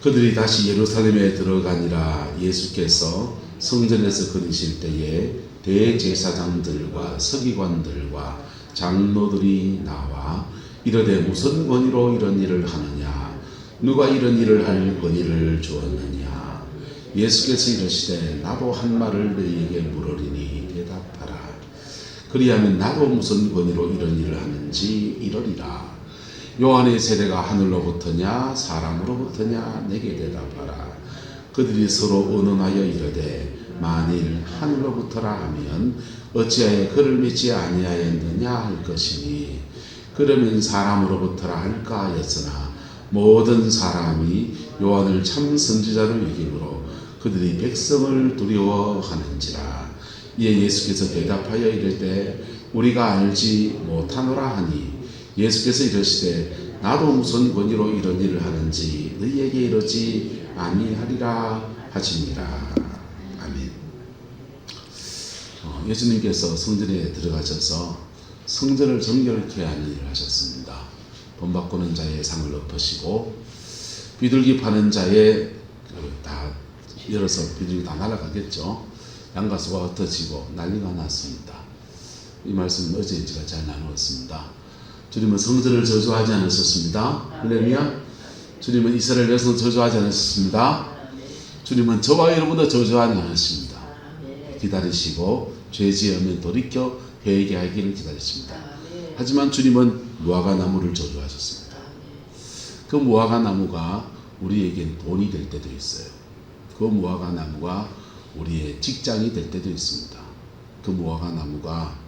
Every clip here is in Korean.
그들이 다시 예루살렘에 들어가니라. 예수께서 성전에서 거니실 때에 대제사장들과 서기관들과 장로들이 나와 이르되 무슨 권위로 이런 일을 하느냐? 누가 이런 일을 할 권위를 주었느냐? 예수께서 이르시되 나도 한 말을 너희에게 물으리니 대답하라. 그리하면 나도 무슨 권위로 이런 일을 하는지 이러리라. 요한의 세례가 하늘로부터냐 사람으로부터냐 내게 대답하라. 그들이 서로 의논하여 이르되 만일 하늘로부터라 하면 어찌하여 그를 믿지 아니하였느냐 할 것이니 그러면 사람으로부터라 할까 하였으나 모든 사람이 요한을 참 선지자로 여김으로 그들이 백성을 두려워하는지라. 이에 예수께서 대답하여 이르되 우리가 알지 못하노라 하니 예수께서 이르시되 나도 무슨 권위로 이런 일을 하는지 너희에게 이르지 아니하리라 하시니라. 아멘. 예수님께서 성전에 들어가셔서 성전을 정결케 하는 일을 하셨습니다. 돈 바꾸는 자의 상을 엎으시고 비둘기 파는 자의 다 열어서 비둘기 다 날아가겠죠. 양가수가 흩어지고 난리가 났습니다. 이 말씀은 어제 제가 잘 나누었습니다. 주님은 성전을 저주하지 않으셨습니다. 할렐루야. 주님은 이스라엘 백성을 저주하지 않으셨습니다. 주님은 저와 여러분도 저주하지 않으십니다. 기다리시고 죄 지으면 돌이켜 회개하기를 기다리십니다. 하지만 주님은 무화과 나무를 저주하셨습니다. 그 무화과 나무가 우리에겐 돈이 될 때도 있어요. 그 무화과 나무가 우리의 직장이 될 때도 있습니다. 그 무화과 나무가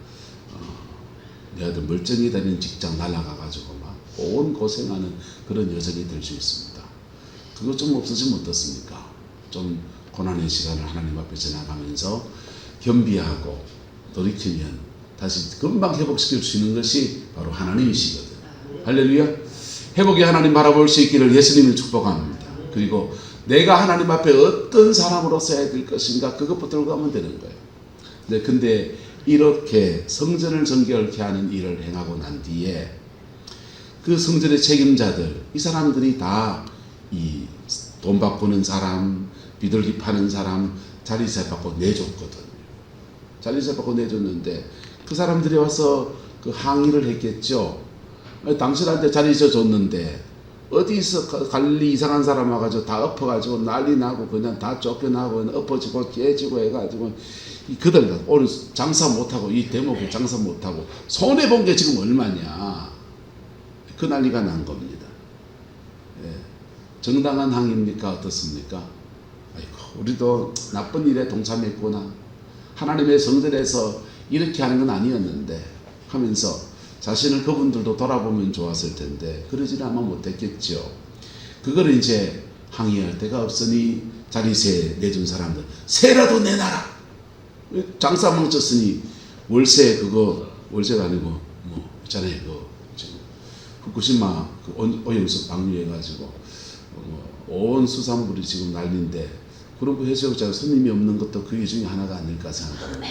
내 아들 멀쩡히 다니는 직장 날아가가지고 막 온 고생하는 그런 여정이 될 수 있습니다. 그거 좀 없어지면 어떻습니까? 좀 고난의 시간을 하나님 앞에 지나가면서 겸비하고 돌이키면 다시 금방 회복시킬 수 있는 것이 바로 하나님이시거든. 할렐루야. 회복의 하나님 바라볼 수 있기를 예수님을 축복합니다. 그리고 내가 하나님 앞에 어떤 사람으로 써야 될 것인가 그것부터 가면 되는 거예요. 네, 근데 이렇게 성전을 정결케 하는 일을 행하고 난 뒤에 그 성전의 책임자들, 이 사람들이 다 이 돈 바꾸는 사람, 비둘기 파는 사람 자리세 받고 내줬거든요. 자리세 받고 내줬는데 그 사람들이 와서 그 항의를 했겠죠. 당신한테 자리세 줬는데 어디서 관리 이상한 사람 와가지고 다 엎어가지고 난리 나고 그냥 다 쫓겨나고 엎어지고 깨지고 해가지고 그들 오늘 장사 못하고 이 대목에 장사 못하고 손해본 게 지금 얼마냐. 그 난리가 난 겁니다. 예. 정당한 항의입니까? 어떻습니까? 아이고, 우리도 나쁜 일에 동참했구나. 하나님의 성전에서 이렇게 하는 건 아니었는데 하면서 자신을 그분들도 돌아보면 좋았을 텐데 그러지는 아마 못했겠죠. 그걸 이제 항의할 데가 없으니 자리세 내준 사람들 세라도 내놔라. 장사 멈췄으니 월세 그거 월세가 아니고 뭐 있잖아요. 그 지금 후쿠시마 그 오염수 방류해가지고 온 수산물이 지금 난리인데 그런 거 해수욕장 손님이 없는 것도 그 중에 하나가 아닐까 생각합니다.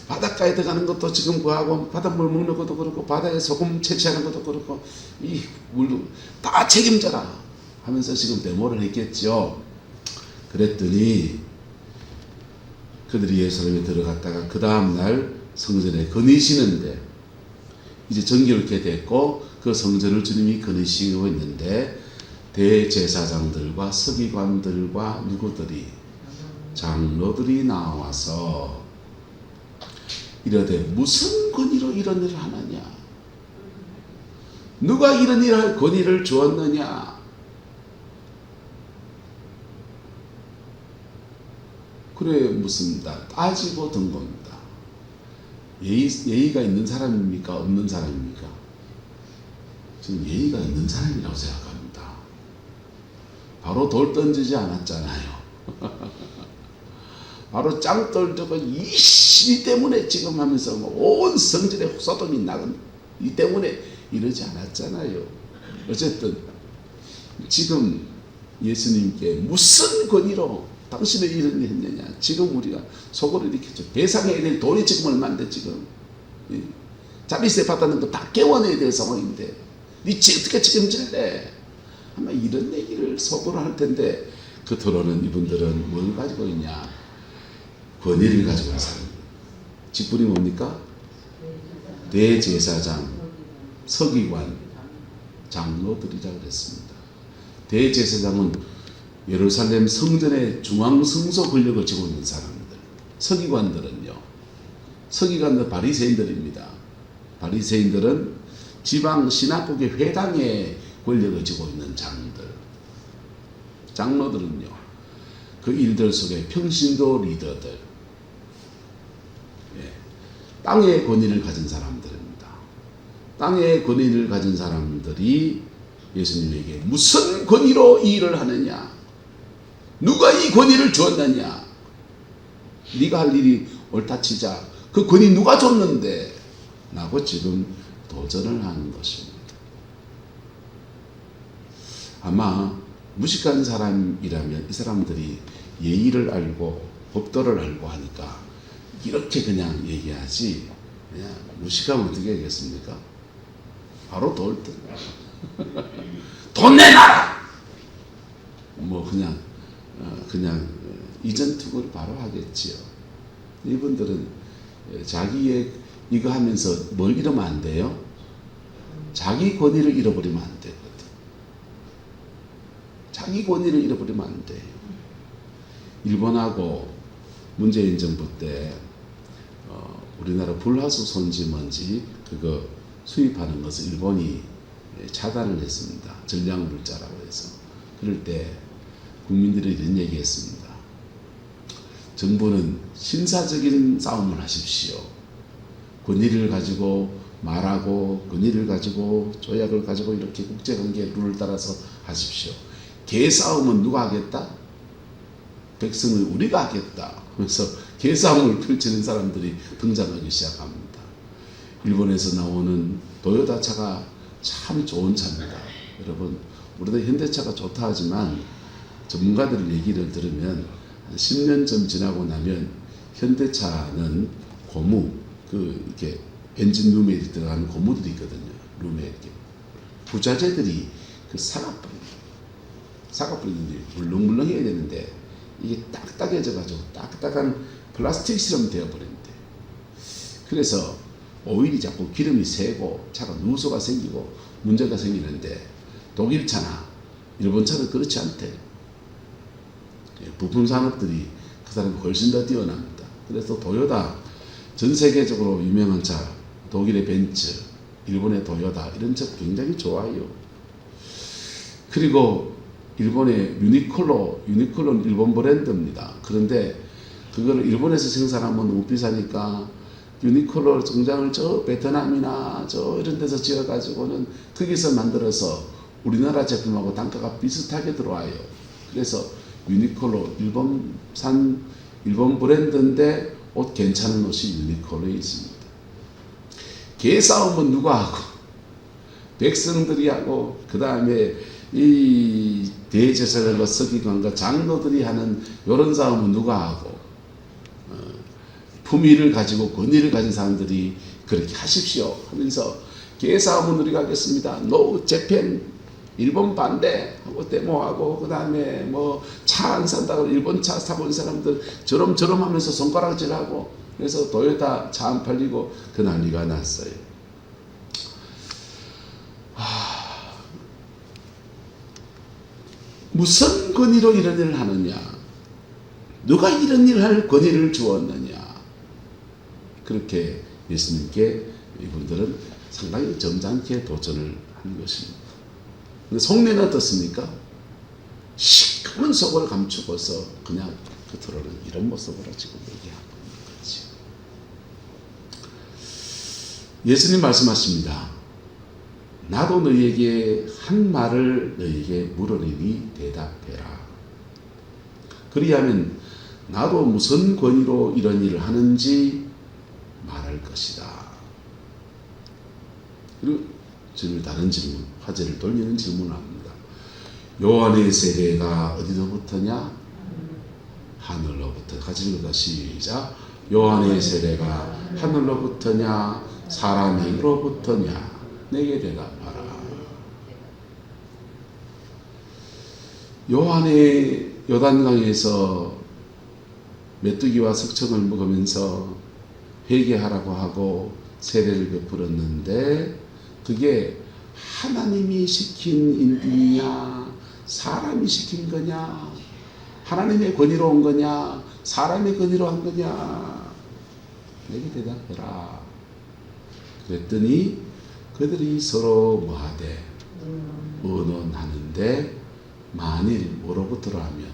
바닷가에 들어가는 것도 지금 그하고 바닷물 먹는 것도 그렇고 바다에 소금 채취하는 것도 그렇고 이 물도 다 책임져라 하면서 지금 데모를 했겠죠. 그랬더니 그들이 예루살렘에 들어갔다가 그 다음날 성전에 거니시는데 이제 정결케 됐고 그 성전을 주님이 거니시고 있는데 대제사장들과 서기관들과 누구들이 장로들이 나와서 이러되 무슨 권위로 이런 일을 하느냐? 누가 이런 일을 할 권위를 주었느냐? 그래 묻습니다. 따지고 든 겁니다. 예의가 있는 사람입니까? 없는 사람입니까? 저는 예의가 있는 사람이라고 생각합니다. 바로 돌 던지지 않았잖아요. 바로 짱 떨고 이 때문에 지금 하면서 온 성전에 소돔이 나간 이 때문에 이러지 않았잖아요. 어쨌든 지금 예수님께 무슨 권위로 당신의 이런 일을 했느냐. 지금 우리가 속으로 이렇게 배상해야 될 돈이 지금 얼마인데 지금 자리세 받았는 거 다 깨워내야 될 상황인데 니 어떻게 책임질래? 아마 이런 얘기를 속으로 할 텐데 겉으로는 이분들은 뭘 가지고 있냐? 권위를 가지고 있는 사람. 직분이 뭡니까? 대제사장, 서기관, 장로들이라 그랬습니다. 대제사장은 예루살렘 성전의 중앙성소 권력을 쥐고 있는 사람들. 서기관들은요. 서기관들 바리새인들입니다. 바리새인들은 지방 신학국의 회당의 권력을 쥐고 있는 장들. 장로들은요. 그 일들 속에 평신도 리더들. 예. 땅의 권위를 가진 사람들입니다. 땅의 권위를 가진 사람들이 예수님에게 무슨 권위로 이 일을 하느냐? 누가 이 권위를 주었느냐? 네가 할 일이 옳다 치자. 그 권위 누가 줬는데? 라고 지금 도전을 하는 것입니다. 아마 무식한 사람이라면 이 사람들이 예의를 알고 법도를 알고 하니까 이렇게 그냥 얘기하지, 그냥 무식하면 어떻게 하겠습니까? 바로 돌 듯. 돈 내놔라! 뭐 그냥 이전 투구를 바로 하겠지요. 이분들은 자기의 이거 하면서 뭘 잃으면 안 돼요? 자기 권위를 잃어버리면 안 되거든. 자기 권위를 잃어버리면 안 돼요. 일본하고 문재인 정부 때 우리나라 불화수 손지 먼지 그거 수입하는 것을 일본이 차단을 했습니다. 전략물자라고 해서. 그럴 때 국민들이 이런 얘기했습니다. 정부는 신사적인 싸움을 하십시오. 권위를 가지고 말하고 권위를 가지고 조약을 가지고 이렇게 국제관계 룰을 따라서 하십시오. 개싸움은 누가 하겠다? 백성을 우리가 하겠다. 그래서 개싸움을 펼치는 사람들이 등장하기 시작합니다. 일본에서 나오는 도요타 차가 참 좋은 차입니다. 여러분, 우리도 현대차가 좋다 하지만 전문가들 얘기를 들으면 한 10년 좀 지나고 나면 현대차는 고무, 이렇게 엔진 룸에 들어가는 고무들이 있거든요. 룸에 이렇게 부자재들이 사과뿌리는데 물렁물렁해야 되는데 이게 딱딱해져가지고 딱딱한 플라스틱처럼 되어버린대. 그래서 오일이 자꾸 기름이 새고 차가 누수가 생기고 문제가 생기는데 독일 차나 일본 차는 그렇지 않대. 부품 산업들이 그 사람이 훨씬 더 뛰어납니다. 그래서 도요타 전 세계적으로 유명한 차, 독일의 벤츠, 일본의 도요타 이런 차 굉장히 좋아요. 그리고 일본의 유니클로는 일본 브랜드입니다. 그런데 그거를 일본에서 생산하면 너무 비싸니까 유니클로 공장을 저 베트남이나 저 이런 데서 지어가지고는 거기서 만들어서 우리나라 제품하고 단가가 비슷하게 들어와요. 그래서 유니클로 일본 브랜드인데 옷 괜찮은 옷이 유니클로에 있습니다. 개싸움은 누가 하고 백성들이 하고 그 다음에 이 대제사장과 서기관과 장로들이 하는 이런 싸움은 누가 하고 품위를 가지고 권위를 가진 사람들이 그렇게 하십시오 하면서 개싸움은 우리가 하겠습니다. 노 재팬 일본 반대하고 데모하고 그 다음에 뭐 차 안 산다고 일본 차 사본 사람들 저럼 하면서 손가락질하고 그래서 도요타 차 안 팔리고 그 난리가 났어요. 무슨 권위로 이런 일을 하느냐? 누가 이런 일을 할 권위를 주었느냐? 그렇게 예수님께 이분들은 상당히 점잖게 도전을 한 것입니다. 근데 속내는 어떻습니까? 시커먼 속을 감추고서 그냥 겉으로는 이런 모습으로 지금 얘기하고 있는 거지. 예수님 말씀하십니다. 나도 너희에게 한 말을 너희에게 물으리니 대답해라. 그리하면 나도 무슨 권위로 이런 일을 하는지 말할 것이다. 그리고 다른 질문, 화제를 돌리는 질문을 합니다. 요한의 세례가 어디로부터냐? 하늘로부터. 같이 읽어보자. 시작. 요한의 세례가 하늘로부터냐? 사람에게로부터냐? 내게 대답하라. 요한의 요단강에서 메뚜기와 석청을 먹으면서 회개하라고 하고 세례를 베풀었는데 그게 하나님이 시킨 인이냐 사람이 시킨 거냐, 하나님의 권위로 온 거냐 사람의 권위로 한 거냐, 내게 대답해라. 그랬더니 그들이 서로 뭐하되 의논하는데 만일 뭐로부터라 하면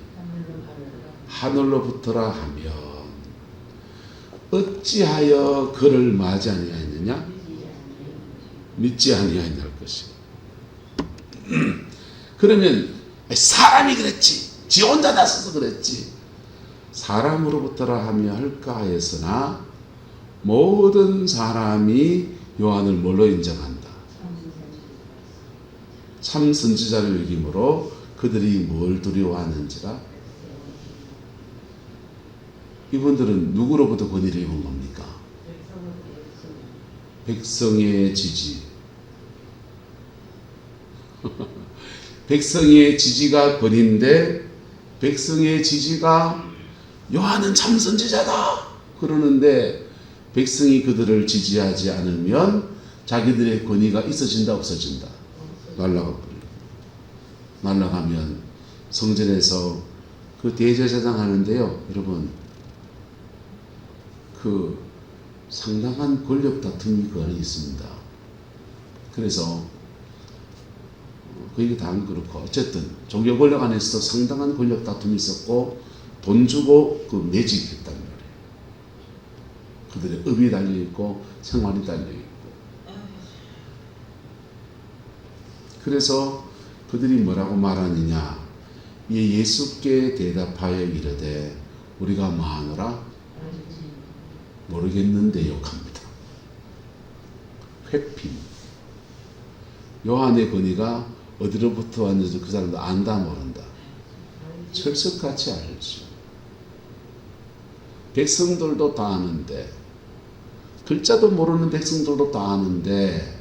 하늘로부터라 하면 어찌하여 그를 맞이 아니하였느냐? 믿지 아니하였느냐 할 것이. 그러면 사람이 그랬지, 지 혼자 나서서 그랬지, 사람으로부터라 하며 할까 하였으나 모든 사람이 요한을 뭘로 인정한다? 참 선지자를 여김으로 그들이 뭘 두려워하는지라. 이분들은 누구로부터 권위를 입은 겁니까? 백성의 지지. 백성의 지지가 권위인데 백성의 지지가 요한은 참 선지자다 그러는데 백성이 그들을 지지하지 않으면 자기들의 권위가 있어진다 없어진다? 날아가면 성전에서 그 대제사장 하는데요, 여러분, 그 상당한 권력 다툼이 그 안에 있습니다. 그래서 그 얘기 다 안 그렇고 어쨌든 종교 권력 안에서도 상당한 권력 다툼이 있었고 돈 주고 그 매직했단 말이에요. 그들의 업이 달려있고 생활이 달려있고. 그래서 그들이 뭐라고 말하느냐, 예수께 대답하여 이르되 우리가 뭐하노라? 모르겠는데 욕합니다. 회심. 요한의 권위가 어디로부터 왔는지 그 사람도 안다 모른다? 철석같이 알죠. 백성들도 다 아는데, 글자도 모르는 백성들도 다 아는데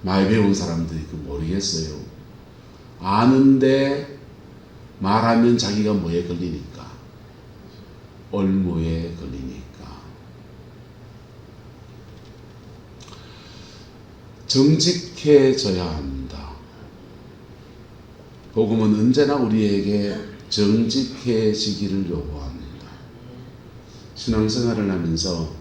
많이 배운 사람들이 그 모르겠어요. 아는데 말하면 자기가 뭐에 걸리니까, 올무에 걸리니까. 정직해져야 합니다. 복음은 언제나 우리에게 정직해지기를 요구합니다. 신앙생활을 하면서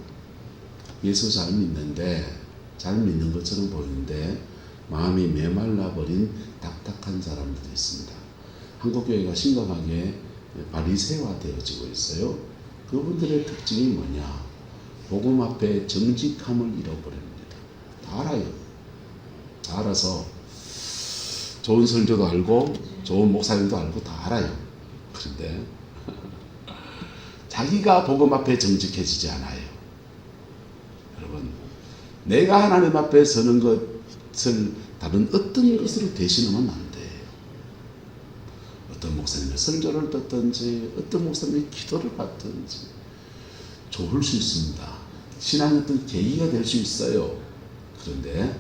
예수 잘 믿는데, 잘 믿는 것처럼 보이는데 마음이 메말라버린 딱딱한 사람들이 있습니다. 한국교회가 심각하게 바리새화 되어지고 있어요. 그분들의 특징이 뭐냐? 복음 앞에 정직함을 잃어버립니다. 다 알아요. 다 알아서 좋은 설교도 알고 좋은 목사님도 알고 다 알아요. 그런데 자기가 복음 앞에 정직해지지 않아요. 여러분, 내가 하나님 앞에 서는 것을 다른 어떤 것으로 대신하면 안 돼요. 어떤 목사님의 설교를 듣든지 어떤 목사님의 기도를 받든지 좋을 수 있습니다. 신앙의 어떤 계기가 될 수 있어요. 그런데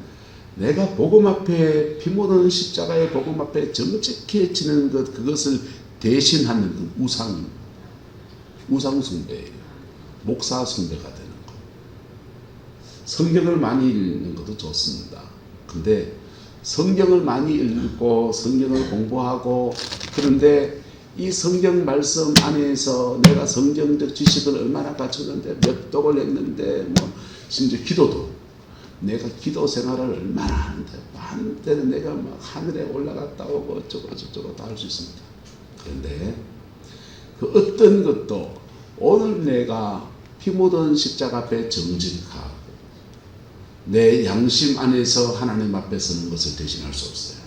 내가 복음 앞에, 피 묻은 십자가의 복음 앞에 정직해지는 것, 그것을 대신하는 그 우상 숭배예요. 목사 숭배가 되는 것. 성경을 많이 읽는 것도 좋습니다. 근데 성경을 많이 읽고 성경을 공부하고, 그런데 이 성경 말씀 안에서 내가 성경적 지식을 얼마나 갖췄는데, 몇 독을 했는데, 뭐 심지어 기도도 내가 기도 생활을 얼마나 하는데, 한때는 내가 막 하늘에 올라갔다 오고 어쩌고 저쩌고 다 할 수 있습니다. 그런데 그 어떤 것도 오늘 내가 피 묻은 십자가 앞에 정직하고 내 양심 안에서 하나님 앞에 서는 것을 대신할 수 없어요.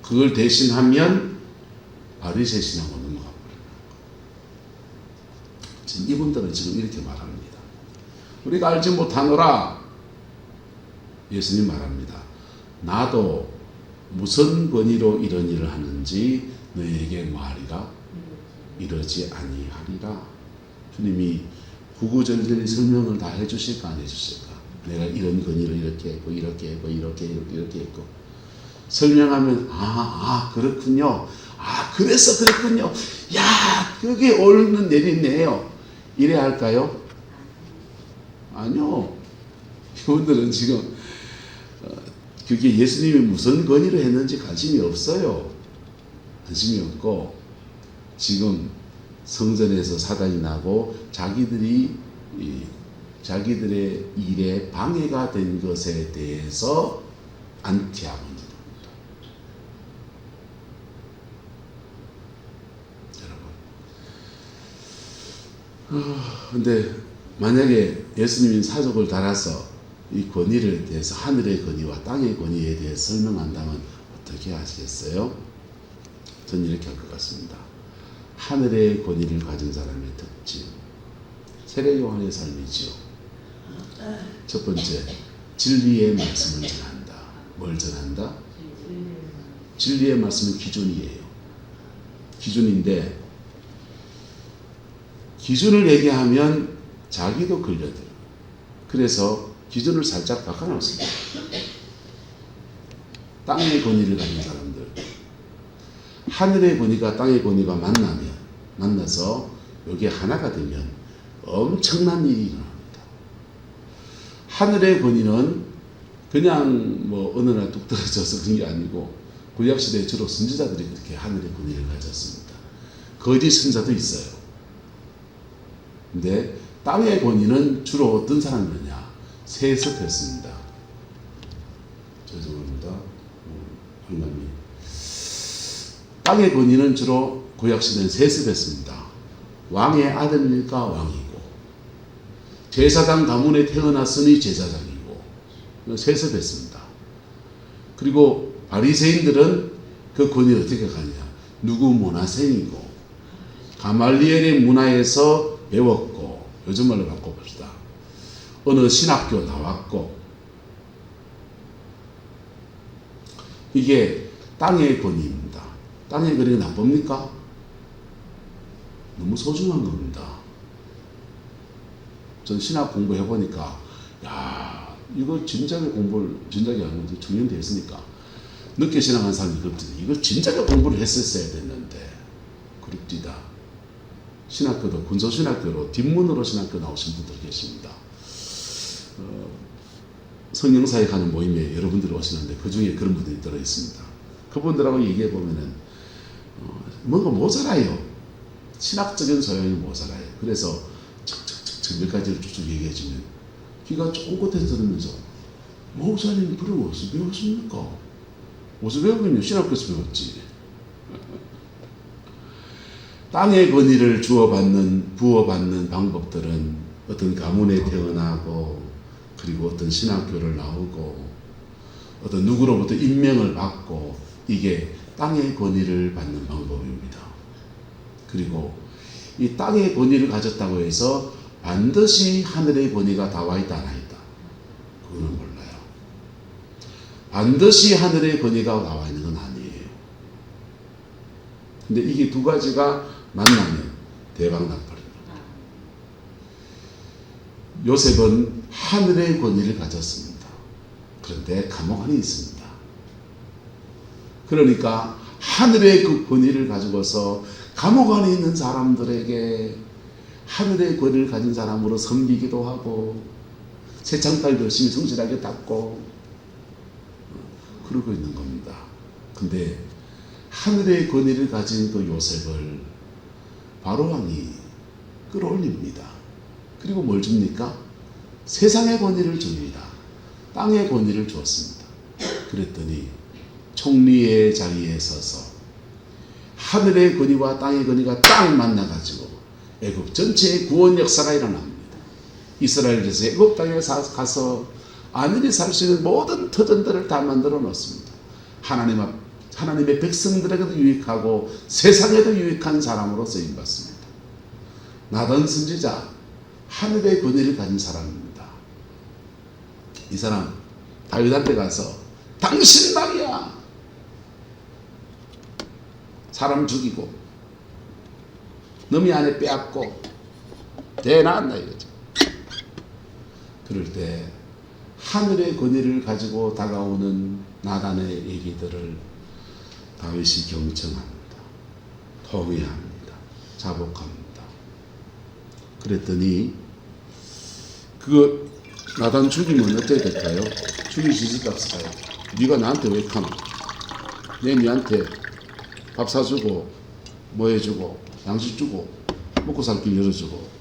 그걸 대신하면 바리새 신앙으로 넘어가 버려요. 지금 이분들은 지금 이렇게 말합니다. 우리가 알지 못하노라. 예수님 말합니다. 나도 무슨 권위로 이런 일을 하는지 너희에게 뭐하리라? 이러지 아니하리라. 주님이 구구절절 설명을 다 해주실까 안 해주실까? 내가 이런 권위를 이렇게 했고 이렇게 했고 이렇게 했고 설명하면 그렇군요. 그래서 그랬군요. 야, 그게 옳은 내리네요. 이래야 할까요? 아니요. 이분들은 지금 그게 예수님이 무슨 권위로 했는지 관심이 없어요. 관심이 없고 지금 성전에서 사단이 나고 자기들의 일에 방해가 된 것에 대해서 안티하고 있는 겁니다. 여러분. 근데 만약에 예수님이 사족을 달아서 이 권위를 대해서 하늘의 권위와 땅의 권위에 대해서 설명한다면 어떻게 하시겠어요? 저는 이렇게 할 것 같습니다. 하늘의 권위를 가진 사람의 특징, 세례 요한의 삶이지요. 첫 번째, 진리의 말씀을 전한다. 뭘 전한다? 진리의 말씀은 기준이에요. 기준인데 기준을 얘기하면 자기도 걸려들어요. 그래서 기준을 살짝 바꿔놨습니다. 땅의 권위를 가진 사람들, 하늘의 권위가 땅의 권위가 만나서 여기에 하나가 되면 엄청난 일이 일어납니다. 하늘의 권위는 그냥 어느 날 뚝 떨어져서 그런 게 아니고 구약시대에 주로 선지자들이 그렇게 하늘의 권위를 가졌습니다. 거짓 선지자도 있어요. 근데 땅의 권위는 주로 어떤 사람이냐? 세습했습니다. 죄송합니다. 한남이. 땅의 권위는 주로 구약시대는 세습했습니다. 왕의 아들이니까 왕이고 제사장 가문에 태어났으니 제사장이고 세습했습니다. 그리고 바리새인들은 그 권위를 어떻게 가냐? 누구 문화생이고 가말리엘의 문화에서 배웠고 요즘 말로 바꿔봅시다. 어느 신학교 나왔고 이게 땅의 권위입니다. 땅의 권위가 나쁩니까? 너무 소중한 겁니다. 전 신학 공부해보니까 이거 진작에 공부를 진작에 안 해도 중년돼 있으니까 늦게 신앙한 사람이 그렇더니 이거 진작에 공부를 했었어야 됐는데 그렇디다. 신학교도 군소신학교로 뒷문으로 신학교 나오신 분들 계십니다. 성령사에 가는 모임에 여러분들이 오시는데 그 중에 그런 분들이 들어있습니다. 그분들하고 얘기해 보면은 뭔가 모자라요. 신학적인 소양이 모자라요. 그래서 척척척척 몇 가지를 쭉쭉 얘기해 주면 귀가 쫑긋해서 들으면서 목사님 그럼 어디서 배웠습니까? 어디서 배우면요? 신학교에서 배웠지. 땅의 권위를 부어받는 방법들은 어떤 가문에 태어나고 그리고 어떤 신학교를 나오고 어떤 누구로부터 임명을 받고 이게 땅의 권위를 받는 방법입니다. 그리고 이 땅의 권위를 가졌다고 해서 반드시 하늘의 권위가 다 와있다 안 와있다 그거는 몰라요. 반드시 하늘의 권위가 나와 있는 건 아니에요. 근데 이게 두 가지가 만나면 대박 나버립니다. 요셉은 하늘의 권위를 가졌습니다. 그런데 감옥 안에 있습니다. 그러니까 하늘의 그 권위를 가지고서 감옥 안에 있는 사람들에게 하늘의 권위를 가진 사람으로 섬기기도 하고 새창달 열심히 성실하게 닦고 그러고 있는 겁니다. 근데 하늘의 권위를 가진 그 요셉을 바로왕이 끌어올립니다. 그리고 뭘 줍니까? 세상의 권위를 줍니다. 땅의 권위를 주었습니다. 그랬더니 총리의 자리에 서서 하늘의 권위와 땅의 권위가 딱 만나가지고 애굽 전체의 구원 역사가 일어납니다. 이스라엘에서 애굽 땅에 가서 안일히 살 수 있는 모든 터전들을 다 만들어 놓습니다. 하나님의 백성들에게도 유익하고 세상에도 유익한 사람으로 쓰임받습니다. 나단 선지자, 하늘의 권위를 가진 사람입니다. 이 사람 다윗한테 가서 당신 말이야 사람 죽이고 너미 안에 빼앗고 대나왔나 이거죠. 그럴 때 하늘의 권위를 가지고 다가오는 나단의 얘기들을 다윗이 경청합니다. 통회합니다. 자복합니다. 그랬더니 그거 나단 죽이면 어떻게 될까요? 죽일 수 있을까 없을까요? 네가 나한테 왜 가노? 내 니한테 밥 사주고 뭐 해주고 양식 주고 먹고 살 길 열어주고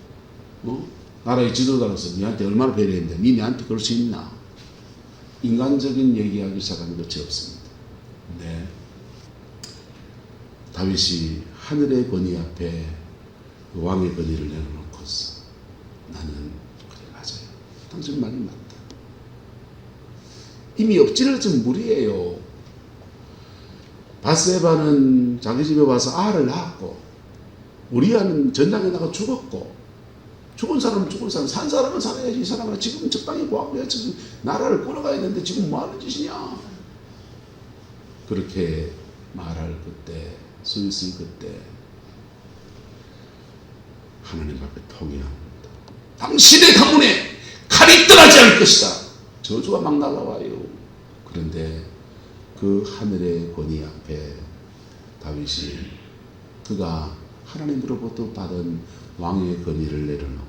나라의 지도자로서 니한테 얼마나 배려했는데 니 내한테 그럴 수 있나? 인간적인 얘기하기 시작하는 것이 없습니다. 네. 다윗이 하늘의 권위 앞에 왕의 권위를 내려놓고서 나는 그래 맞아요. 당신 말이 맞다. 이미 엎질러진 물이에요. 바세바는 자기 집에 와서 아를 낳았고 우리아는 전장에 나가 죽었고 죽은 사람은 죽은 사람, 산 사람은 살아야지. 이 사람은 지금 적당히 구하고 지금 나라를 끌어가야 되는데 지금 뭐 하는 짓이냐. 그렇게 말할 그때, 스위스이 그때 하나님 앞에 통회합니다. 당신의 가문에 칼이 떠나지 않을 것이다. 저주가 막 날아와요. 그런데 그 하늘의 권위 앞에 다윗이 그가 하나님으로부터 받은 왕의 권위를 내려놓고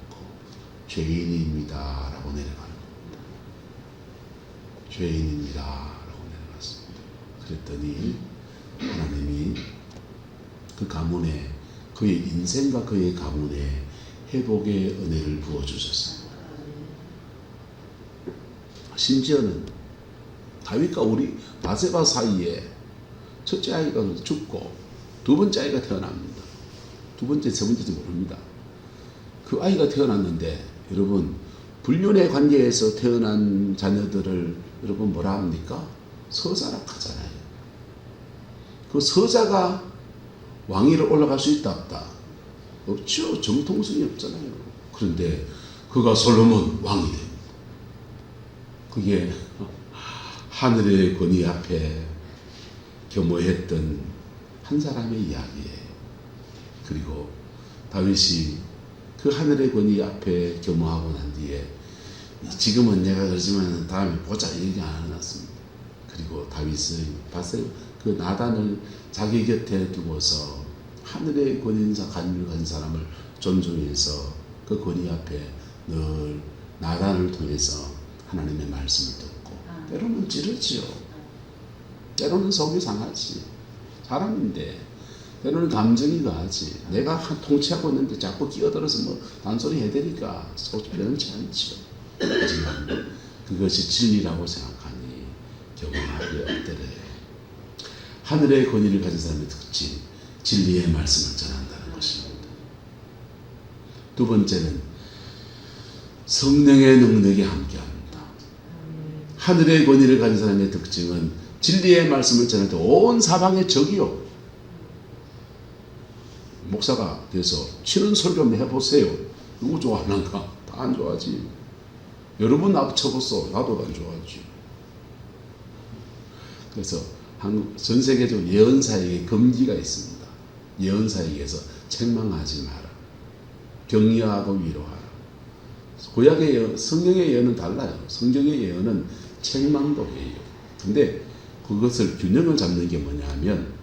죄인입니다 라고 내려가는 겁니다. 죄인입니다 라고 내려갔습니다. 그랬더니 하나님이 그 가문에 그의 인생과 그의 가문에 회복의 은혜를 부어주셨어요. 심지어는 다윗과 우리 바세바 사이에 첫째 아이가 죽고 두 번째 아이가 태어납니다. 두 번째, 세 번째도 모릅니다. 그 아이가 태어났는데 여러분 불륜의 관계에서 태어난 자녀들을 여러분 뭐라 합니까? 서자라 하잖아요. 그 서자가 왕위로 올라갈 수 있다 없다? 없죠. 정통성이 없잖아요. 그런데 그가 솔로몬 왕이 됩니다. 그게 하늘의 권위 앞에 겸허했던 한 사람의 이야기예요. 그리고 다윗이 그 하늘의 권위 앞에 겸허하고 난 뒤에 지금은 내가 그러지만 다음에 보자 얘기 안 해놨습니다. 그리고 다윗은 봤어요. 그 나단을 자기 곁에 두고서 하늘의 권위인사 간을 간 사람을 존중해서 그 권위 앞에 늘 나단을 통해서 하나님의 말씀을 듣고 때로는 찌르지요. 때로는 속이 상하지. 사람인데 때로는 감정이 가지. 내가 통치하고 있는데 자꾸 끼어들어서 뭐 단소리 해대니까 속이 변치 않지요. 하지만 그것이 진리라고 생각하니 경험하기 어때래요. 하늘의 권위를 가진 사람의 특징, 진리의 말씀을 전한다는 것입니다. 두 번째는 성령의 능력이 함께합니다. 하늘의 권위를 가진 사람의 특징은 진리의 말씀을 전할 때 온 사방의 적이요. 목사가 돼서 치는 소리 좀 해보세요. 누구 좋아하는가? 다 안 좋아하지. 여러분 나도 쳐봤어. 나도 안 좋아하지. 그래서 전 세계적으로 예언사에게 금기가 있습니다. 예언사에게서 책망하지 마라. 격려하고 위로하라. 구약의 예언, 성경의 예언은 달라요. 성경의 예언은 책망도 해요. 근데 그것을 균형을 잡는 게 뭐냐 하면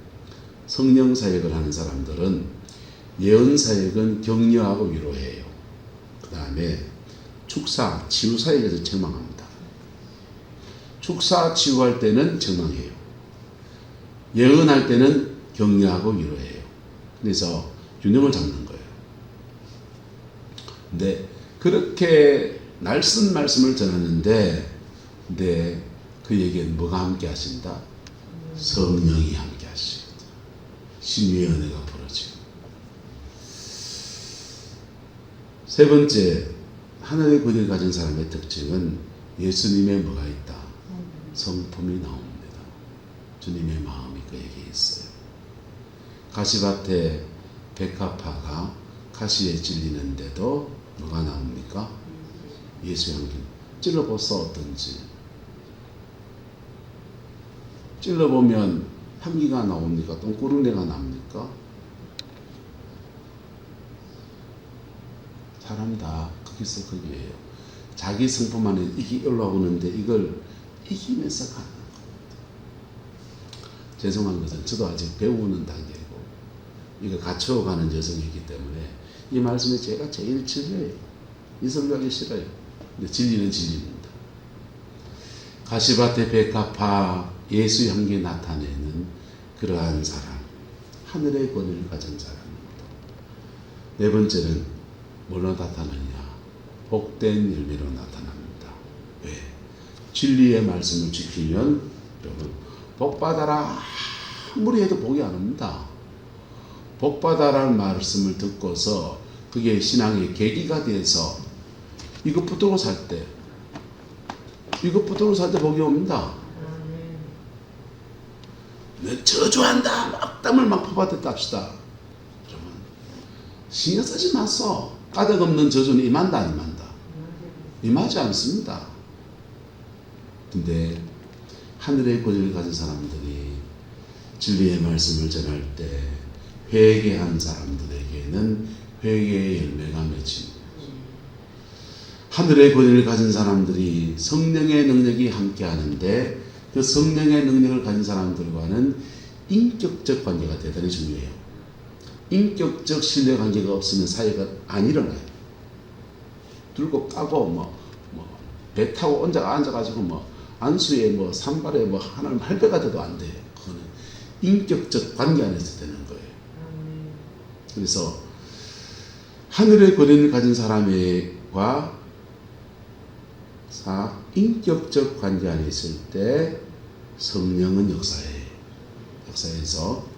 성령 사역을 하는 사람들은 예언 사역은 격려하고 위로해요. 그 다음에 축사, 치유 사역에서 책망합니다. 축사, 치유할 때는 책망해요. 예언할 때는 격려하고 위로해요. 그래서 균형을 잡는 거예요. 근데 그렇게 날쓴 말씀을 전하는데 근데 그에게는 뭐가 함께 하신다? 성령이 함께 하십니다. 신유의 은혜가 벌어지고. 세 번째, 하늘의 권위를 가진 사람의 특징은 예수님의 뭐가 있다? 성품이 나옵니다. 주님의 마음이 그에게 있어요. 가시밭에 백합화가 가시에 찔리는데도 뭐가 나옵니까? 예수 향기. 찔러보소 어떤지. 찔러보면 향기가 나옵니까? 똥구릉내가 납니까? 사람 다 거기서 거기에요. 자기 성품 안에 이게 올라오는데 이걸 이기면서 가는 것. 죄송한 것은 저도 아직 배우는 단계이고 이거 갖춰가는 여정이기 때문에 이 말씀에 제가 제일 싫어요. 이 설교하기 싫어요. 근데 진리는 진리입니다. 가시밭에 백합화 예수 향기 나타내는 그러한 사람, 하늘의 권위를 가진 사람입니다. 네 번째는 뭘로 나타나냐? 복된 열매로 나타납니다. 왜? 진리의 말씀을 지키면 여러분 복받아라 아무리 해도 복이 안 옵니다. 복받아라는 말씀을 듣고서 그게 신앙의 계기가 돼서 이것 붙들고 살 때 복이 옵니다. 내 저주한다 막 땀을 막 퍼붓듯 합시다. 여러분 신경 쓰지 마소. 까닭 없는 저주는 임한다 안 임한다? 임하지 않습니다. 근데 하늘의 권위를 가진 사람들이 진리의 말씀을 전할 때 회개한 사람들에게는 회개의 열매가 맺힙니다. 하늘의 권위를 가진 사람들이 성령의 능력이 함께 하는데 그 성령의 능력을 가진 사람들과는 인격적 관계가 대단히 중요해요. 인격적 신뢰 관계가 없으면 사회가 안 일어나요. 들고 까고 배 타고 앉아가지고 안수에 산발에 하나님 할배가 돼도 안 돼요. 그거는 인격적 관계 안에서 되는 거예요. 그래서 하늘의 권위를 가진 사람과 인격적 관계 안에 있을 때 성령은 역사에서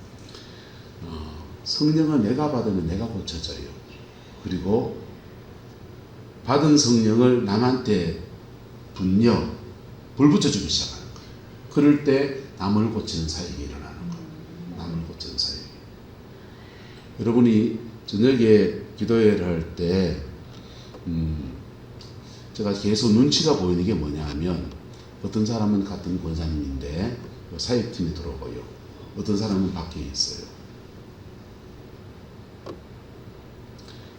성령을 내가 받으면 내가 고쳐져요. 그리고 받은 성령을 남한테 불 붙여주기 시작하는 거예요. 그럴 때 남을 고치는 사역이 일어나는 거예요. 남을 고치는 사역이. 여러분이 저녁에 기도회를 할 때 제가 계속 눈치가 보이는 게 뭐냐 하면 어떤 사람은 같은 권사님인데 사역팀에 들어오고요. 어떤 사람은 밖에 있어요.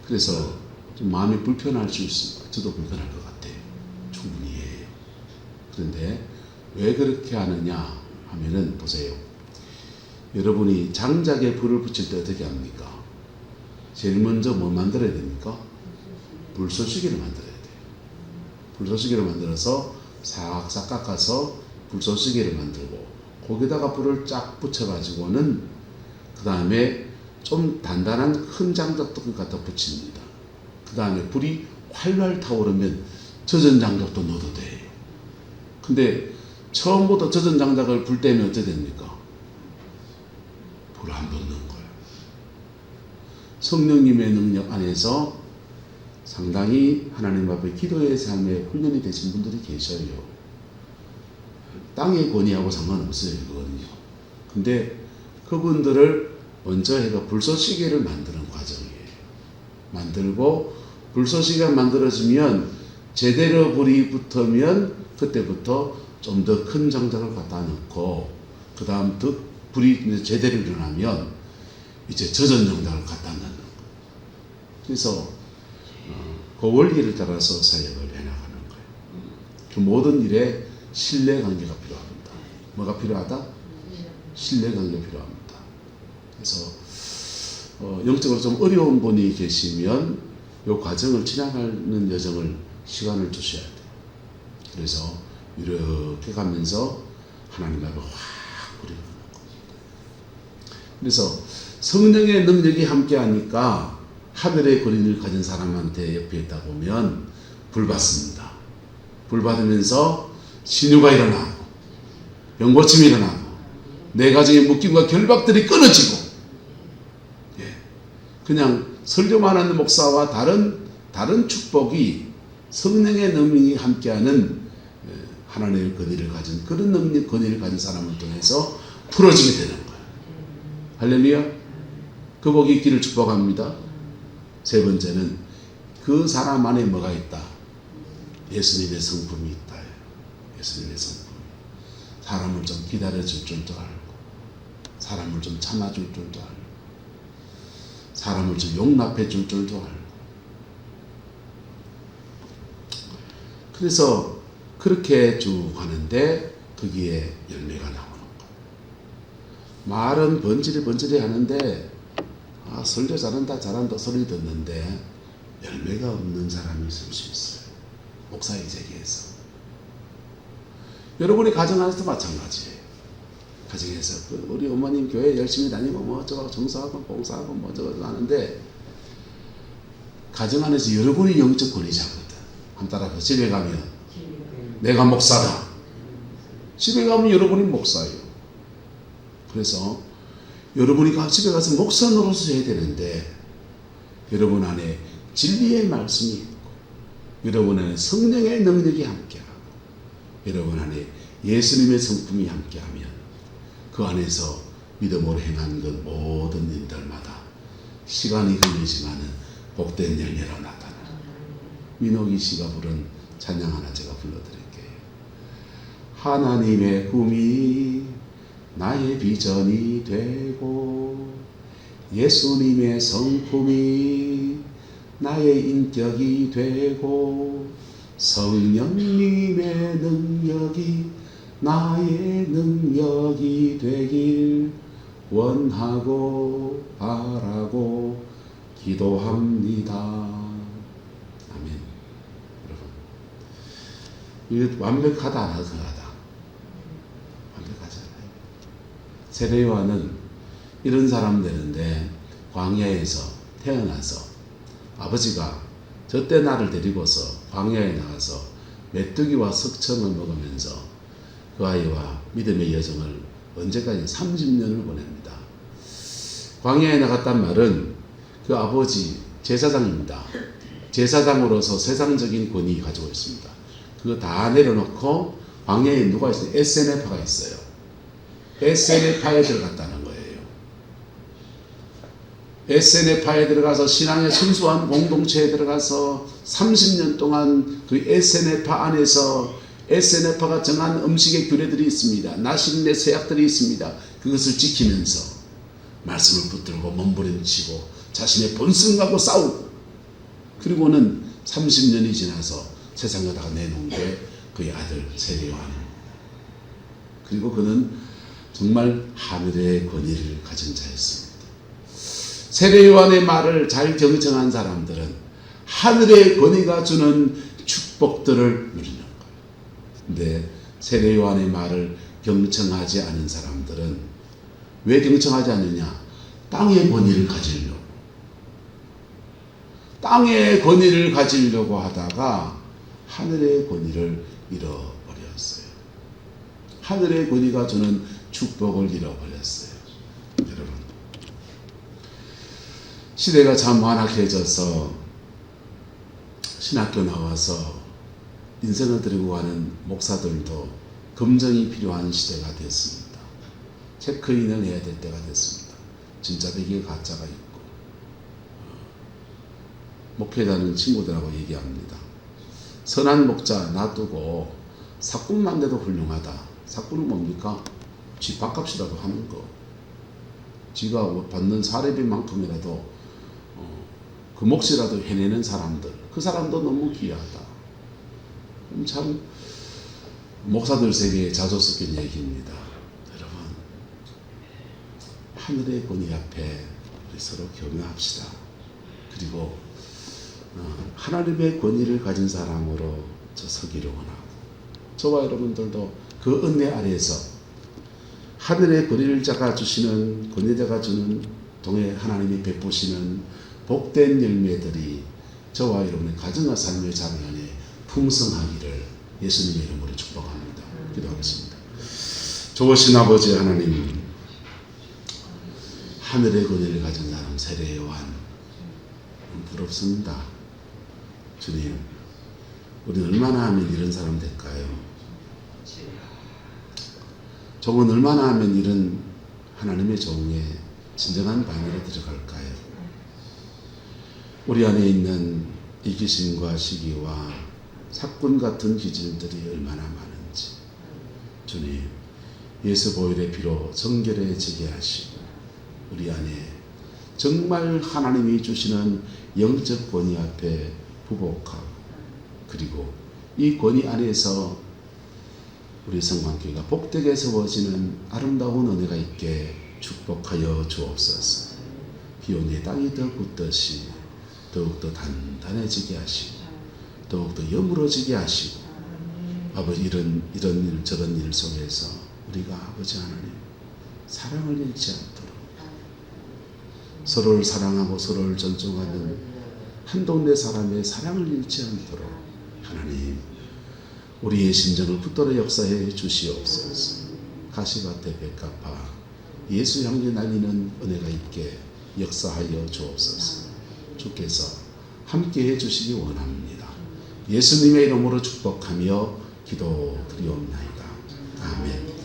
그래서 좀 마음이 불편할 수 있습니다. 저도 불편할 것 같아요. 충분히 이해해요. 그런데 왜 그렇게 하느냐 하면은 보세요. 여러분이 장작에 불을 붙일 때 어떻게 합니까? 제일 먼저 뭐 만들어야 됩니까? 불쏘시개를 만들어야 돼요. 불쏘시개를 만들어서 싹싹 깎아서 불쏘시개를 만들고 거기다가 불을 쫙 붙여가지고는 그 다음에 좀 단단한 큰 장작도 갖다 붙입니다. 그 다음에 불이 활활 타오르면 젖은 장작도 넣어도 돼요. 근데 처음부터 젖은 장작을 불 때면 어떻게 됩니까? 불 안 붙는 거예요. 성령님의 능력 안에서 상당히 하나님 앞에 기도의 삶에 훈련이 되신 분들이 계셔요. 땅의 권위하고 상관없어요. 그거는요. 근데 그분들을 먼저 해가 불쏘시개를 만드는 과정이에요. 만들고 불쏘시개가 만들어지면 제대로 불이 붙으면 그때부터 좀 더 큰 장작을 갖다 넣고 그 다음 더 불이 제대로 일어나면 이제 젖은 장작을 갖다 넣는 거예요. 그래서 그 원리를 따라서 사역을 해나가는 거예요. 그 모든 일에 신뢰관계가 필요합니다. 뭐가 필요하다? 신뢰관계가 필요합니다. 그래서 영적으로 좀 어려운 분이 계시면 이 과정을 지나가는 여정을 시간을 주셔야 돼요. 그래서 이렇게 가면서 하나님 앞에 확 우리가 그래서 성령의 능력이 함께하니까 하늘의 권위를 가진 사람한테 옆에 있다 보면 불 받습니다. 불 받으면서 신유가 일어나고 병고침이 일어나고 내 가정의 묶임과 결박들이 끊어지고 그냥 설교만 하는 목사와 다른 축복이 성령의 능력이 함께하는 하나님의 권위를 가진 그런 능력 권위를 가진 사람을 통해서 풀어지게 되는 거예요. 할렐루야. 그 복이 있기를 축복합니다. 세 번째는 그 사람 안에 뭐가 있다? 예수님의 성품이 있다. 예수님의 성품. 사람을 좀 기다려줄 줄도 알고 사람을 좀 참아줄 줄도 알고 사람을 좀 용납해 줄 줄도 알고 그래서 그렇게 쭉 하는데 거기에 열매가 나오는 거예요. 말은 번지르 하는데 설교 잘한다 소리 듣는데 열매가 없는 사람이 있을 수 있어요. 목사의 세계에서. 여러분이 가정 안에서도 마찬가지예요. 가정에서 우리 어머님 교회 열심히 다니고 뭐 저거 정서하고 봉사하고 뭐 저거 하는데 가정 안에서 여러분이 영적 권위 잡거든. 한 따라서 집에 가면 내가 목사다. 집에 가면 여러분이 목사예요. 그래서 여러분이 집에 가서 목사 노릇을 해야 되는데 여러분 안에 진리의 말씀이 있고 여러분 안에 성령의 능력이 함께하고 여러분 안에 예수님의 성품이 함께하면 그 안에서 믿음으로 행한 것 모든 일들마다 시간이 걸리지만은 복된 열매로 나타나는 민호기 씨가 부른 찬양 하나 제가 불러드릴게요. 하나님의 꿈이 나의 비전이 되고 예수님의 성품이 나의 인격이 되고 성령님의 능력이 나의 능력이 되길 원하고 바라고 기도합니다. 아멘. 여러분, 이거 완벽하다 안 하다. 완벽하잖아요. 세례 요한은 이런 사람 되는데 광야에서 태어나서 아버지가 저때 나를 데리고서 광야에 나가서 메뚜기와 석청을 먹으면서 그 아이와 믿음의 여정을 언제까지 30년을 보냅니다. 광야에 나갔단 말은 그 아버지 제사장입니다. 제사장으로서 세상적인 권위 가지고 있습니다. 그거 다 내려놓고 광야에 누가 있어요? 에세네파가 있어요. 에세네파에 들어갔다는 거예요. 에세네파에 들어가서 신앙의 순수한 공동체에 들어가서 30년 동안 그 에세네파 안에서 에세네파가 정한 음식의 규례들이 있습니다. 나신내 세약들이 있습니다. 그것을 지키면서 말씀을 붙들고 몸부림치고 자신의 본성하고 싸우고 그리고는 30년이 지나서 세상에다가 내놓은 게 그의 아들 세례 요한. 그리고 그는 정말 하늘의 권위를 가진 자였습니다. 세례 요한의 말을 잘 경청한 사람들은 하늘의 권위가 주는 축복들을 누리는 거예요. 근데 세례 요한의 말을 경청하지 않은 사람들은 왜 경청하지 않느냐? 땅의 권위를 가지려고. 땅의 권위를 가지려고 하다가 하늘의 권위를 잃어버렸어요. 하늘의 권위가 주는 축복을 잃어버렸어요. 여러분, 시대가 참 완악해져서 신학교 나와서 인생을 드리고 가는 목사들도 검증이 필요한 시대가 됐습니다. 체크인을 해야 될 때가 됐습니다. 진짜 배기에 가짜가 있고. 목회자는 친구들하고 얘기합니다. 선한 목자 놔두고 사꾼만 돼도 훌륭하다. 사꾼은 뭡니까? 지 밥값이라도 하는 거. 지가 받는 사례비만큼이라도 그 몫이라도 해내는 사람들. 그 사람도 너무 귀하다. 참 목사들 세계에 자주 섞인 얘기입니다. 여러분, 하늘의 권위 앞에 우리 서로 겸허합시다. 그리고 하나님의 권위를 가진 사람으로 저 서기를 원하고 저와 여러분들도 그 은혜 아래에서 하늘의 권위를 자가 주시는 권위자가 주는 동해 하나님이 베푸시는 복된 열매들이 저와 여러분의 가정과 삶의 자녀에 풍성하기를 예수님의 이름으로 축복합니다. 기도하겠습니다. 좋으신 아버지 하나님, 하늘의 권위를 가진 사람 세례 요한 부럽습니다. 주님, 우리는 얼마나 하면 이런 사람 될까요? 종은 얼마나 하면 이런 하나님의 종의 진정한 반열에 들어갈까요? 우리 안에 있는 이기심과 시기와 사꾼 같은 기질들이 얼마나 많은지 주님, 예수 보혈의 피로 정결해지게 하시고 우리 안에 정말 하나님이 주시는 영적 권위 앞에 부복하고 그리고 이 권위 안에서 우리 성광교회가 복되게 세워지는 아름다운 은혜가 있게 축복하여 주옵소서. 기온의 땅이 더 굳듯이 더욱더 단단해지게 하시고 더욱더 여물어지게 하시고 아버지 이런 일 저런 일 속에서 우리가 아버지 하나님 사랑을 잃지 않도록 서로를 사랑하고 서로를 존중하는 한 동네 사람의 사랑을 잃지 않도록 하나님 우리의 심정을 붙들어 역사해 주시옵소서. 가시밭에 백합화 예수 향기 날리는 은혜가 있게 역사하여 주옵소서. 주께서 함께해 주시기 원합니다. 예수님의 이름으로 축복하며 기도드리옵나이다. 아멘.